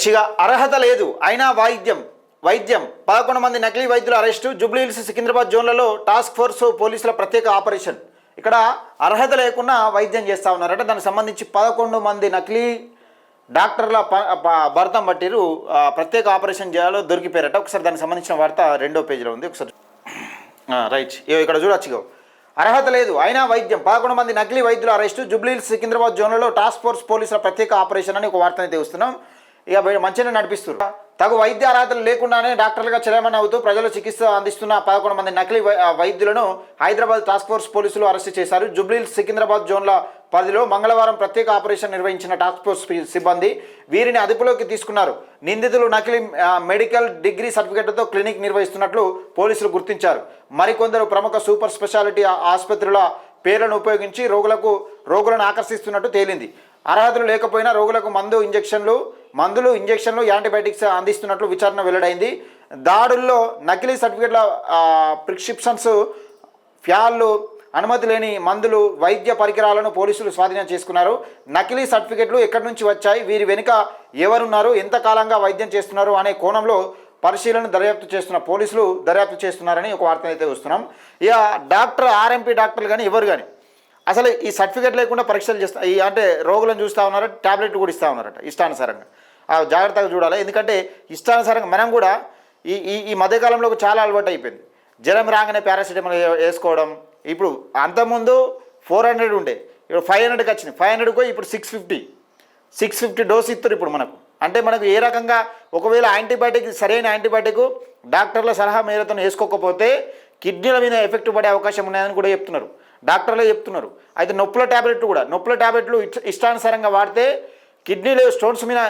రైట్గా అర్హత లేదు అయినా వైద్యం 11 మంది నకిలీ వైద్యుల అరెస్టు. జూబ్లీహిల్స్ సికింద్రాబాద్ జోన్లలో టాస్క్ ఫోర్స్ పోలీసుల ప్రత్యేక ఆపరేషన్. ఇక్కడ అర్హత లేకుండా వైద్యం చేస్తూ ఉన్నారట. దానికి సంబంధించి 11 మంది నకిలీ డాక్టర్ల భర్తం పట్టిరు. ప్రత్యేక ఆపరేషన్ చేయాలో దొరికిపోయారట. ఒకసారి దానికి సంబంధించిన వార్త 2వ పేజీలో ఉంది. ఒకసారి రైట్ ఇక్కడ చూడొచ్చు. అర్హత లేదు అయినా వైద్యం 11 మంది నకిలీ వైద్యుల అరెస్టు. జూబ్లీహిల్స్ సికింద్రాబాద్ జోన్లలో టాస్క్ ఫోర్స్ పోలీసుల ప్రత్యేక ఆపరేషన్ అని ఒక వార్తని తెలుస్తున్నాం. ఇక మంచిగా నడిపిస్తున్నారు. తగు వైద్య అర్హతలు లేకుండానే డాక్టర్లుగా చలామణి అవుతూ ప్రజలు చికిత్స అందిస్తున్న 11 మంది నకిలీ వైద్యులను హైదరాబాద్ టాస్క్ ఫోర్స్ పోలీసులు అరెస్టు చేశారు. జూబ్లీహిల్స్ సికింద్రాబాద్ జోన్ల పరిధిలో మంగళవారం ప్రత్యేక ఆపరేషన్ నిర్వహించిన టాస్క్ ఫోర్స్ సిబ్బంది వీరిని అదుపులోకి తీసుకున్నారు. నిందితులు నకిలీ మెడికల్ డిగ్రీ సర్టిఫికెట్లతో క్లినిక్ నిర్వహిస్తున్నట్లు పోలీసులు గుర్తించారు. మరికొందరు ప్రముఖ సూపర్ స్పెషాలిటీ ఆసుపత్రుల పేర్లను ఉపయోగించి రోగులను ఆకర్షిస్తున్నట్టు తేలింది. అర్హతలు లేకపోయినా రోగులకు మందులు ఇంజెక్షన్లు యాంటీబయాటిక్స్ అందిస్తున్నట్లు విచారణ వెల్లడైంది. దాడుల్లో నకిలీ సర్టిఫికెట్ల ప్రిస్క్రిప్షన్స్, ఫ్యాళ్ళు, అనుమతి లేని మందులు, వైద్య పరికరాలను పోలీసులు స్వాధీనం చేసుకున్నారు. నకిలీ సర్టిఫికెట్లు ఎక్కడి నుంచి వచ్చాయి, వీరి వెనుక ఎవరున్నారు, ఎంతకాలంగా వైద్యం చేస్తున్నారు అనే కోణంలో దర్యాప్తు చేస్తున్న పోలీసులు దర్యాప్తు చేస్తున్నారని ఒక వార్త అయితే వస్తున్నాం. ఇక డాక్టర్ ఆర్ఎంపీ డాక్టర్లు కానీ ఎవరు కానీ అసలు ఈ సర్టిఫికేట్ లేకుండా పరీక్షలు చేస్తా అంటే రోగులను చూస్తూ ఉన్నారట. ట్యాబ్లెట్ కూడా ఇస్తూ ఉన్నారట ఇష్టానుసారంగా. జాగ్రత్తగా చూడాలి. ఎందుకంటే ఇష్టానుసారంగా మనం కూడా ఈ మధ్యకాలంలో చాలా అలవాటు అయిపోయింది. జ్వరం రాగానే పారాసిటమాల్ వేసుకోవడం. ఇప్పుడు అంతకుముందు 400 ఉండే, ఇప్పుడు 500కి వచ్చినాయి. 500 పోయి ఇప్పుడు 650 డోస్ ఇస్తారు ఇప్పుడు మనకు. అంటే మనకు ఏ రకంగా ఒకవేళ సరైన యాంటీబయాటిక్ డాక్టర్ల సలహా మేరతో వేసుకోకపోతే కిడ్నీల మీద ఎఫెక్ట్ పడే అవకాశం ఉన్నాయని కూడా చెప్తున్నారు, డాక్టర్లే చెప్తున్నారు. అయితే నొప్పుల ట్యాబ్లెట్లు ఇష్టానుసారంగా వాడితే స్టోన్స్ మీద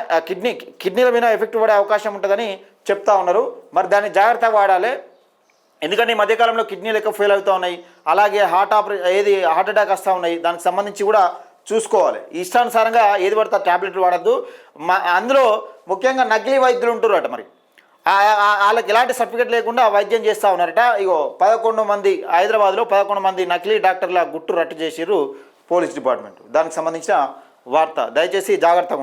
కిడ్నీల మీద ఎఫెక్ట్ పడే అవకాశం ఉంటుందని చెప్తా ఉన్నారు. మరి దాన్ని జాగ్రత్తగా వాడాలి. ఎందుకంటే ఈ మధ్యకాలంలో కిడ్నీలు ఎక్కువ ఫెయిల్ అవుతూ ఉన్నాయి. అలాగే హార్ట్ అటాక్ వస్తూ ఉన్నాయి. దానికి సంబంధించి కూడా చూసుకోవాలి. ఇష్టానుసారంగా ఏది పడితే ట్యాబ్లెట్లు వాడద్దు. అందులో ముఖ్యంగా నకిలీ వైద్యులు ఉంటున్నారట. మరి వాళ్ళకి ఎలాంటి సర్టిఫికేట్ లేకుండా వైద్యం చేస్తూ ఉన్నారట. 11 మంది హైదరాబాద్లో 11 మంది నకిలీ డాక్టర్ల గుట్టు రట్టు చేసిర్రు పోలీస్ డిపార్ట్మెంట్. దానికి సంబంధించిన వార్త. దయచేసి జాగ్రత్తగా